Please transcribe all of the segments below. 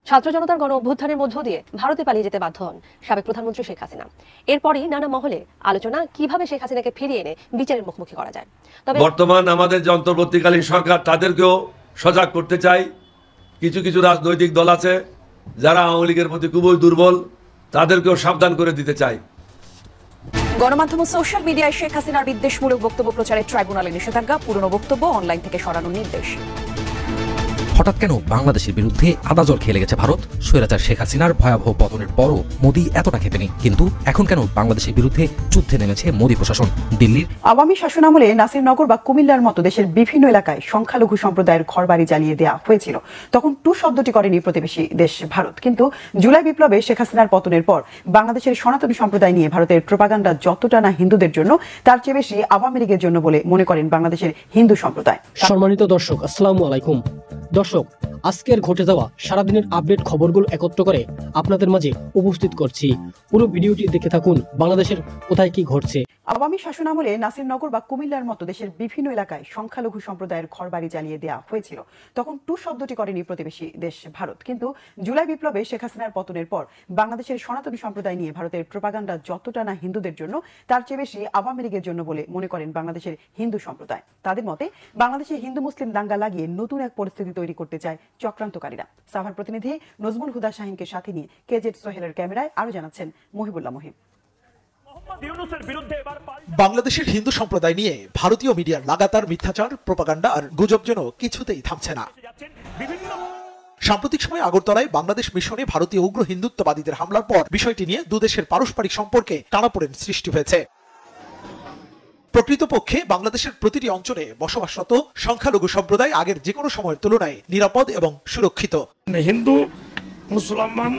ছাত্র জনতার গণ অভ্যুত্থানের মধ্য দিয়ে ভারতে পালিয়ে যেতে বাধ্য হন সাবেক প্রধানমন্ত্রী শেখ হাসিনা। এরপরই নানা মহলে আলোচনা কিভাবে শেখ হাসিনাকে ফিরিয়ে এনে বিচারের মুখোমুখি করা যায়। তবে বর্তমান আমাদের যে অন্তর্বর্তীকালীন সরকার তাদেরকেও সজাগ করতে চাই। কিছু কিছু রাজনৈতিক দল আছে যারা আওয়ামী লীগের প্রতি খুবই দুর্বল, তাদেরকেও সাবধান করে দিতে চাই। গণমাধ্যম ও সোশ্যাল মিডিয়ায় শেখ হাসিনার বিদ্বেষমূলক বক্তব্য প্রচারে ট্রাইব্যুনালে নিষেধাজ্ঞা, পুরনো বক্তব্য অনলাইন থেকে সরানোর নির্দেশ। হঠাৎ কেন বাংলাদেশের বিরুদ্ধে আদাজল খেলে গেছে ভারত? স্বৈরাচার শেখ হাসিনার ভয়াবহ পতনের পরও মোদি এতটা খেপেনি, কিন্তু এখন কেন বাংলাদেশের বিরুদ্ধে যুদ্ধে নেমেছে মোদি প্রশাসন? দিল্লির আওয়ামী শাসনামলে নাসিরনগর বা কুমিল্লার মতো দেশের বিভিন্ন এলাকায় সংখ্যালঘু সম্প্রদায়ের ঘরবাড়ি জ্বালিয়ে দেওয়া হয়েছিল। তখন টু শব্দটি করেনি প্রতিবেশী দেশ ভারত, কিন্তু জুলাই বিপ্লবে শেখ হাসিনার পতনের পর বাংলাদেশের সনাতনী সম্প্রদায় নিয়ে ভারতের প্রোপাগান্ডা যতটা না হিন্দুদের জন্য, তার চেয়ে বেশি আওয়ামী লীগের জন্য বলে মনে করেন বাংলাদেশের হিন্দু সম্প্রদায়। সম্মানিত দর্শক, আসসালামু আলাইকুম। দর্শক, আজকের ঘটে যাওয়া সারাদিনের আপডেট খবরগুলো একত্র করে আপনাদের মাঝে উপস্থিত করছি। পুরো ভিডিওটি দেখে থাকুন বাংলাদেশের কোথায় কি ঘটছে। আওয়ামী শাসনামলে নাসিরনগর বা কুমিল্লার মতো দেশের বিভিন্ন এলাকায় সংখ্যালঘু সম্প্রদায়ের ঘরবাড়ি জ্বালিয়ে দেওয়া হয়েছিল। তখন টু শব্দটি করেনি প্রতিবেশী দেশ ভারত, কিন্তু জুলাই বিপ্লবে শেখ হাসিনার পতনের পর বাংলাদেশের সনাতনী সম্প্রদায় নিয়ে ভারতের প্রোপাগান্ডা যতটা না হিন্দুদের জন্য, তার চেয়ে বেশি আওয়ামী লীগের জন্য বলে মনে করেন বাংলাদেশের হিন্দু সম্প্রদায়। তাদের মতে বাংলাদেশে হিন্দু মুসলিম দাঙ্গা লাগিয়ে নতুন এক পরিস্থিতি তৈরি করতে চায় চক্রান্তকারীরা। সাভার প্রতিনিধি নজমুল হুদা শাহিনকে সাথে নিয়ে কেজেড সোহেলের ক্যামেরায় আরো জানাচ্ছেন মহিবুল্লাহ মহিব। বাংলাদেশের হিন্দু সম্প্রদায় নিয়ে ভারতীয় মিডিয়ার লাগাতার মিথ্যাচার, প্রোপাগান্ডা আর গুজব যেন কিছুতেই থামছে না। সাম্প্রতিক সময়ে আগরতলায় বাংলাদেশ মিশনে ভারতীয় উগ্র হিন্দুত্ববাদীদের হামলার পর বিষয়টি নিয়ে দুদেশের পারস্পরিক সম্পর্কে টানাপোড়েন সৃষ্টি হয়েছে। প্রকৃতপক্ষে বাংলাদেশের প্রতিটি অঞ্চলে বসবাসরত সংখ্যালঘু সম্প্রদায় আগের যে কোনো সময়ের তুলনায় নিরাপদ এবং সুরক্ষিত। হিন্দু মুসলমান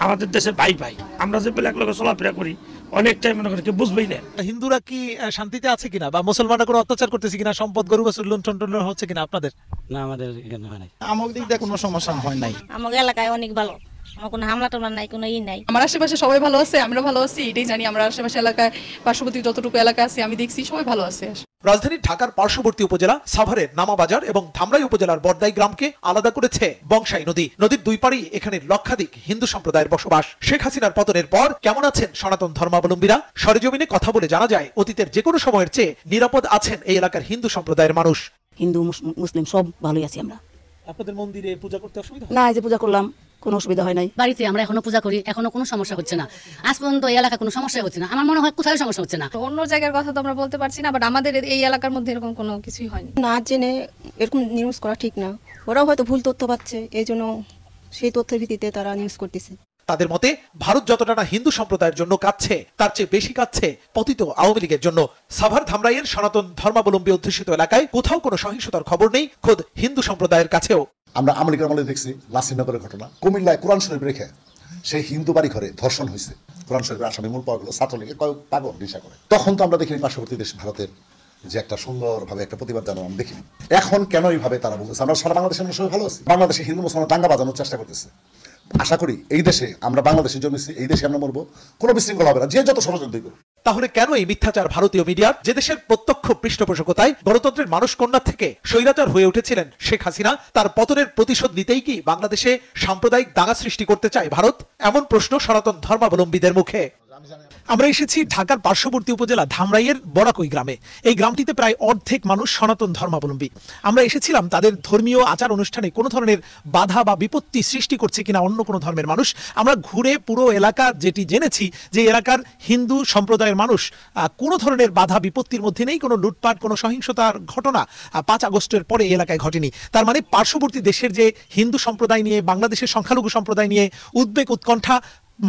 আমাদের দেশে ভাই ভাই, আমরা যে ব্ল্যাক লোকে চলাফেরা করি অনেকটাই মনে করি কেউ বুঝবেই না। হিন্দুরা কি শান্তিতে আছে কিনা বা মুসলমানরা কোনো অত্যাচার করতেছে কিনা, সম্পদ গরু বাছুর লুণ্ঠন টুণ্ঠন হচ্ছে কিনা আপনাদের? না, আমাদের এখানে হয় নাই। আমার দিক দিয়ে কোনো সমস্যা হয় নাই। আমার এলাকায় অনেক ভালো, আমার কোনো হামলা টামলা নাই, কোনো নাই। আমার আশেপাশে সবাই ভালো আছে, আমরা ভালো আছি, এটাই জানি। আমরা আশেপাশে এলাকায় পার্শ্ববর্তী যতটুকু এলাকা আছে আমি দেখছি সবাই ভালো আছে। রাজধানী ঢাকার পার্শ্ববর্তী উপজেলা সাভারের নামাবাজার এবং ধামরাই উপজেলার বরদাই গ্রামকে আলাদা করেছে বংশাই নদী। নদীর দুই পাড়েই এখানে লক্ষাধিক হিন্দু সম্প্রদায়ের বসবাস। শেখ হাসিনার পতনের পর কেমন আছেন সনাতন ধর্মাবলম্বীরা? সরেজমিনে কথা বলে জানা যায় অতীতের যে কোনো সময়ের চেয়ে নিরাপদ আছেন এই এলাকার হিন্দু সম্প্রদায়ের মানুষ। হিন্দু মুসলিম সব ভালোই আছি আমরা। আপনাদের মন্দিরে পূজা করতে অসুবিধা না? এই যে পূজা করলাম, কোনো অসুবিধা হয় নাই। বাড়িতে আমরা এখনো পূজা করি, এখনো কোনো সমস্যা হচ্ছে না। আজ পর্যন্ত এই এলাকায় কোনো সমস্যা হচ্ছে না। আমার মনে হয় কোথাও সমস্যা হচ্ছে না। অন্য জায়গার কথা তো আমরা বলতে পারছি না, বাট আমাদের এই এলাকার মধ্যে এরকম কোনো কিছুই হয়নি। না জেনে এরকম নিউজ করা ঠিক না। ওরাও হয়তো ভুল তথ্য পাচ্ছে, এই জন্য সেই তথ্যের ভিত্তিতে তারা নিউজ করতেছে। তাদের মতে ভারত যতটা না হিন্দু সম্প্রদায়ের জন্য কাঁদছে, তার চেয়ে বেশি কাঁদছে পতিত আওয়ামী লীগের জন্য। সাভার ধামরাইয়ের সনাতন ধর্মাবলম্বী অধ্যুষিত এলাকায় কোথাও কোনো সহিংসতার খবর নেই খোদ হিন্দু সম্প্রদায়ের কাছেও। আমরা আওয়ামী লীগের আমলে দেখছি নাসিরনগরের ঘটনা, কুমিল্লায় কোরআন শরীফ রেখে সেই হিন্দু বাড়ি ঘরে ধর্ষণ হয়েছে। কোরআন শরীফের আসামি মূল পাওয়া গেল ছাত্রলীগের কয়েক পাগল নেশা করে। তখন তো আমরা দেখিনি পার্শ্ববর্তী দেশ ভারতের যে একটা সুন্দরভাবে একটা প্রতিবাদ জানানো আমরা দেখিনি। এখন কেন এইভাবে তারা বলতেছে আমরা সারা বাংলাদেশের সবাই ভালো আছি? বাংলাদেশে হিন্দু মুসলমান দাঙ্গা বাজানোর চেষ্টা করতেছে। আশা করি এই দেশে আমরা বাংলাদেশে জন্মেছি, এই দেশে আমরা মরবো, কোনো বিশৃঙ্খলা হবে না, যে যত ষড়যন্ত্র করবে। তাহলে কেন এই মিথ্যাচার ভারতীয় মিডিয়ার, যে দেশের প্রত্যক্ষ পৃষ্ঠপোষকতায় গণতন্ত্রের মানুষ কন্যা থেকে স্বৈরাচার হয়ে উঠেছিলেন শেখ হাসিনা, তার পতনের প্রতিশোধ নিতেই কি বাংলাদেশে সাম্প্রদায়িক দাঙ্গা সৃষ্টি করতে চায় ভারত? এমন প্রশ্ন সনাতন ধর্মাবলম্বীদের মুখে। আমরা এসেছি ঢাকার পার্শ্ববর্তী উপজেলা ধামরাইয়ের বড়াকই গ্রামে। এই গ্রামটিতে প্রায় অর্ধেক মানুষ সনাতন ধর্মাবলম্বী। আমরা এসেছিলাম তাদের ধর্মীয় আচার অনুষ্ঠানে কোনো ধরনের বাধা বা বিপত্তি সৃষ্টি করছে কিনা অন্য কোনো ধর্মের মানুষ। আমরা ঘুরে পুরো এলাকা যেটি জেনেছি যে এলাকার হিন্দু সম্প্রদায়ের মানুষ কোনো ধরনের বাধা বিপত্তির মধ্যে নেই। কোনো লুটপাট, কোনো সহিংসতার ঘটনা 5 আগস্টের পরে এই এলাকায় ঘটেনি। তার মানে পার্শ্ববর্তী দেশের যে হিন্দু সম্প্রদায় নিয়ে, বাংলাদেশের সংখ্যালঘু সম্প্রদায় নিয়ে উদ্বেগ উৎকণ্ঠা,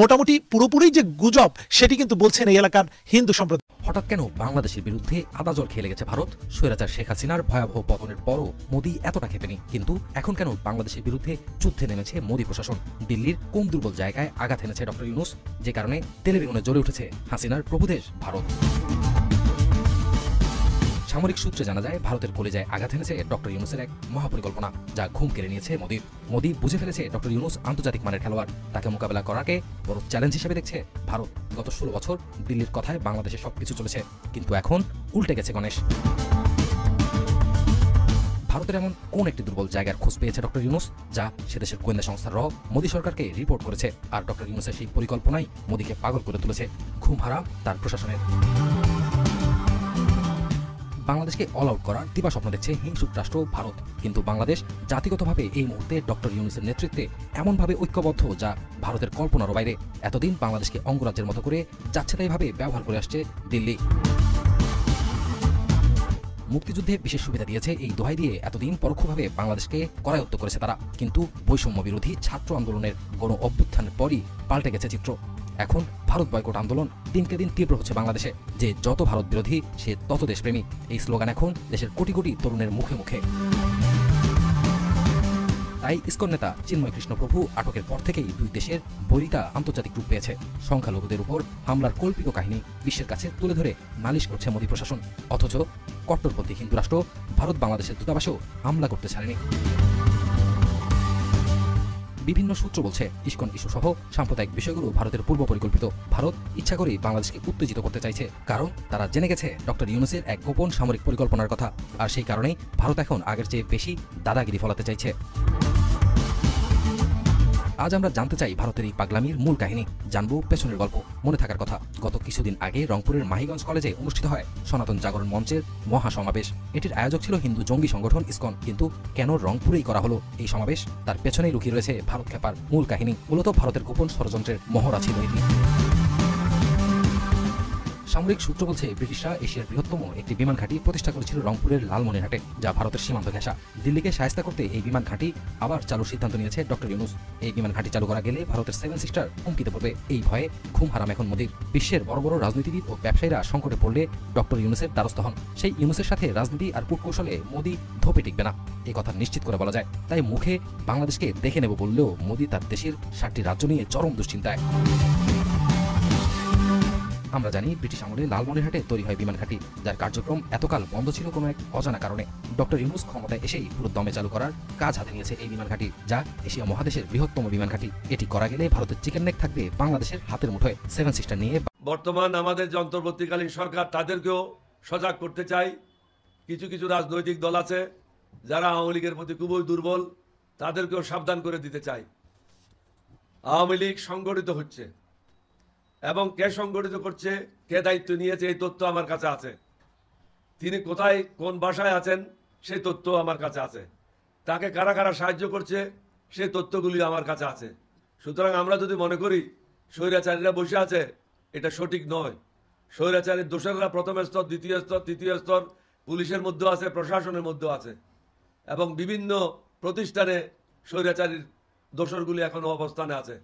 মোটামুটি পুরোপুরি যে গুজব, সেটি কিন্তু বলছেন এই এলাকার হিন্দু সম্প্রদায়। হঠাৎ কেন বাংলাদেশের বিরুদ্ধে আদাজল খেলে গেছে ভারত? স্বৈরাচার শেখ হাসিনার ভয়াবহ পতনের পরও মোদি এতটা খেপেনি, কিন্তু এখন কেন বাংলাদেশের বিরুদ্ধে যুদ্ধে নেমেছে মোদি প্রশাসন? দিল্লির কোন দুর্বল জায়গায় আঘাত এনেছে ডক্টর ইউনূস, যে কারণে তেলে বেগুনে জ্বলে উঠেছে হাসিনার প্রভুদেশ ভারত? সামরিক সূত্রে জানা যায় ভারতের কলিজায় আঘাত এনেছে ডক্টর ইউনূসের এক মহাপরিকল্পনা, যা ঘুম কেড়ে নিয়েছে মোদির। মোদি বুঝে ফেলেছে ডক্টর ইউনূস আন্তর্জাতিক মানের খেলোয়াড়, তাকে মোকাবেলা করাকে বড় চ্যালেঞ্জ হিসেবে দেখছে ভারত। গত 16 বছর দিল্লির কথায় বাংলাদেশে সবকিছু চলেছে, কিন্তু এখন উল্টে গেছে গণেশ। ভারতের এমন কোন একটি দুর্বল জায়গার খোঁজ পেয়েছে ডক্টর ইউনূস, যা সে দেশের গোয়েন্দা সংস্থার মোদী সরকারকে রিপোর্ট করেছে। আর ডক্টর ইউনূসের সেই পরিকল্পনাই মোদীকে পাগল করে তুলেছে, ঘুম হারাম তার প্রশাসনের। বাংলাদেশকে অল আউট করার দিবা স্বপ্ন দেখছে হিংসুক রাষ্ট্র ভারত, কিন্তু বাংলাদেশ জাতিগতভাবে এই মুহূর্তে ডক্টর ইউনূসের নেতৃত্বে এমনভাবে ঐক্যবদ্ধ যা ভারতের কল্পনারও বাইরে। এতদিন বাংলাদেশকে অঙ্গরাজ্যের মতো করে যাচ্ছেতাইভাবে ব্যবহার করে আসছে দিল্লি। মুক্তিযুদ্ধে বিশেষ সুবিধা দিয়েছে এই দোহাই দিয়ে এতদিন পরোক্ষভাবে বাংলাদেশকে করায়ত্ত করেছে তারা, কিন্তু বৈষম্য বিরোধী ছাত্র আন্দোলনের গণ অভ্যুত্থানের পরই পাল্টে গেছে চিত্র। এখন ভারত বয়কট আন্দোলন দিনকে দিন তীব্র হচ্ছে বাংলাদেশে। যে যত ভারত বিরোধী সে তত দেশপ্রেমী, এই স্লোগান এখন দেশের কোটি কোটি তরুণের মুখে মুখে। তাই ইসকন নেতা চিন্ময় কৃষ্ণ প্রভু আটকের পর থেকেই দুই দেশের বৈরিতা আন্তর্জাতিক রূপ পেয়েছে। সংখ্যালঘুদের উপর হামলার কল্পিত কাহিনী বিশ্বের কাছে তুলে ধরে নালিশ করছে মোদী প্রশাসন, অথচ কট্টরপন্থী হিন্দু রাষ্ট্র ভারত বাংলাদেশের দূতাবাসেও হামলা করতে ছাড়েনি। বিভিন্ন সূত্র বলছে ইসকন ইস্যু সহ সাম্প্রদায়িক বিষয়গুলো ভারতের পূর্ব পরিকল্পিত। ভারত ইচ্ছা করেই বাংলাদেশকে উত্তেজিত করতে চাইছে, কারণ তারা জেনে গেছে ডক্টর ইউনূসের এক গোপন সামরিক পরিকল্পনার কথা। আর সেই কারণেই ভারত এখন আগের চেয়ে বেশি দাদাগিরি ফলাতে চাইছে। আজ আমরা জানতে চাই ভারতের এই পাগলামির মূল কাহিনী, জানবো পেছনের গল্প। মনে থাকার কথা, গত কিছুদিন আগে রংপুরের মাহিগঞ্জ কলেজে অনুষ্ঠিত হয় সনাতন জাগরণ মঞ্চের মহাসমাবেশ। এটির আয়োজক ছিল হিন্দু জঙ্গি সংগঠন ইসকন, কিন্তু কেন রংপুরেই করা হলো এই সমাবেশ? তার পেছনেই লুকিয়ে রয়েছে ভারত খেপার মূল কাহিনী। মূলত ভারতের গোপন ষড়যন্ত্রের মহড়া ছিল এটি। সামরিক সূত্র বলছে ব্রিটিশরা এশিয়ার বৃহত্তম একটি বিমান ঘাঁটি প্রতিষ্ঠা করেছিল রংপুরের লালমনিরহাটে, যা ভারতের সীমান্ত ঘেঁষা। দিল্লিকে শায়েস্তা করতে এই বিমান ঘাঁটি আবার চালুর সিদ্ধান্ত নিয়েছে ডক্টর ইউনূস। এই বিমান ঘাঁটি চালু করা গেলে ভারতের 7 সিস্টার হুমকিতে পড়বে। এই ভয়ে ঘুম হারাম এখন মোদীর। বিশ্বের বড় বড় রাজনীতিবিদ ও ব্যবসায়ীরা সংকটে পড়লে ডক্টর ইউনূসের দ্বারস্থ হন। সেই ইউনূসের সাথে রাজনীতি আর কূটকৌশলে মোদী ধোপে টিকবে না, এই কথা নিশ্চিত করে বলা যায়। তাই মুখে বাংলাদেশকে দেখে নেব বললেও মোদী তার দেশের 7টি রাজ্য নিয়ে চরম দুশ্চিন্তায়। আমরা জানি ব্রিটিশ আমলে লালমনিরহাটে তৈরি হয় বিমান ঘাঁটি, যার কার্যক্রম এতকাল বন্ধ ছিল কোনো এক অজানা কারণে। ডক্টর ইউনূস ক্ষমতায় এসেই পুরো দমে চালু করার কাজ হাতে নিয়েছে এই বিমান ঘাঁটি, যা এশিয়া মহাদেশের বৃহত্তম বিমান ঘাঁটি। এটি করা গেলে ভারতের চিকেন নেক থাকবে বাংলাদেশের হাতের মুঠোয়। 7 সিস্টার নিয়ে বর্তমান আমাদের যে অন্তর্বর্তীকালীন সরকার তাদেরকেও সজাগ করতে চাই। কিছু কিছু রাজনৈতিক দল আছে যারা আওয়ামী লীগের প্রতি খুবই দুর্বল, তাদেরকেও সাবধান করে দিতে চাই। আওয়ামী লীগ সংগঠিত হচ্ছে এবং কে সংগঠিত করছে, কে দায়িত্ব নিয়েছে, এই তথ্য আমার কাছে আছে। তিনি কোথায় কোন বাসায় আছেন সেই তথ্য আমার কাছে আছে। তাকে কারা কারা সাহায্য করছে সেই তথ্যগুলি আমার কাছে আছে। সুতরাং আমরা যদি মনে করি স্বৈরাচারীরা বসে আছে, এটা সঠিক নয়। স্বৈরাচারীর দোষররা প্রথম স্তর, দ্বিতীয় স্তর, তৃতীয় স্তর পুলিশের মধ্যে আছে, প্রশাসনের মধ্যে আছে এবং বিভিন্ন প্রতিষ্ঠানে স্বৈরাচারীর দোষরগুলি এখনো অবস্থানে আছে।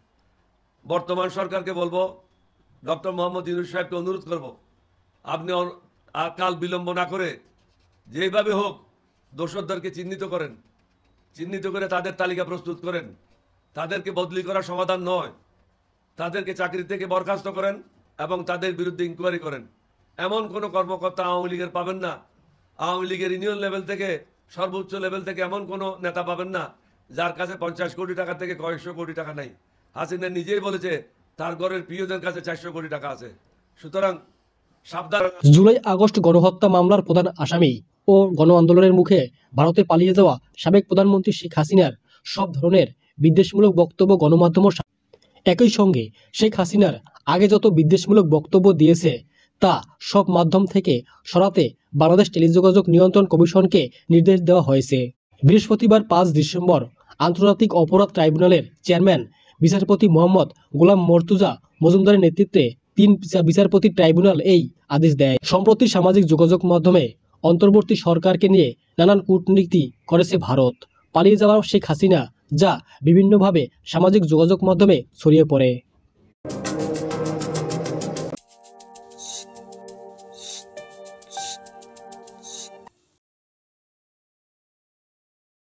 বর্তমান সরকারকে বলবো, ডক্টর মোহাম্মদ ইউনূস সাহেবকে অনুরোধ করব, আপনি কাল বিলম্ব না করে যেভাবে হোক দোষরদেরকে চিহ্নিত করেন, চিহ্নিত করে তাদের তালিকা প্রস্তুত করেন। তাদেরকে বদলি করা সমাধান নয়, তাদেরকে চাকরি থেকে বরখাস্ত করেন এবং তাদের বিরুদ্ধে ইনকোয়ারি করেন। এমন কোনো কর্মকর্তা আওয়ামী লীগের পাবেন না, আওয়ামী লীগের ইউনিয়ন লেভেল থেকে সর্বোচ্চ লেভেল থেকে এমন কোনো নেতা পাবেন না যার কাছে 50 কোটি টাকা থেকে কয়েকশো কোটি টাকা নাই। হাসিনা নিজেই বলেছে তার ঘরের প্রিয়দের কাছে 400 কোটি টাকা আছে। সুতরাং সাবধান। জুলাই আগস্ট গণহত্যা মামলার প্রধান আসামি ও গণ আন্দোলনের মুখে ভারতে পালিয়ে যাওয়া সাবেক প্রধানমন্ত্রী শেখ হাসিনার সব ধরনের বিদ্বেষমূলক বক্তব্য গণমাধ্যম, একই সঙ্গে শেখ হাসিনার আগে যত বিদ্বেষমূলক বক্তব্য দিয়েছে তা সব মাধ্যম থেকে সরাতে বাংলাদেশ টেলিযোগাযোগ নিয়ন্ত্রণ কমিশনকে নির্দেশ দেওয়া হয়েছে। বৃহস্পতিবার 5 ডিসেম্বর আন্তর্জাতিক অপরাধ ট্রাইব্যুনালের চেয়ারম্যান বিচারপতি মোহাম্মদ গোলাম মর্তুজা মজুমদারের নেতৃত্বে 3 বিচারপতি ট্রাইব্যুনাল এই আদেশ দেয়। সম্প্রতি সামাজিক যোগাযোগ মাধ্যমে অন্তর্বর্তী সরকারকে নিয়ে নানান কূটনীতি করেছে ভারত। পালিয়ে যাওয়া শেখ হাসিনা, যা বিভিন্নভাবে সামাজিক যোগাযোগ মাধ্যমে ছড়িয়ে পড়ে।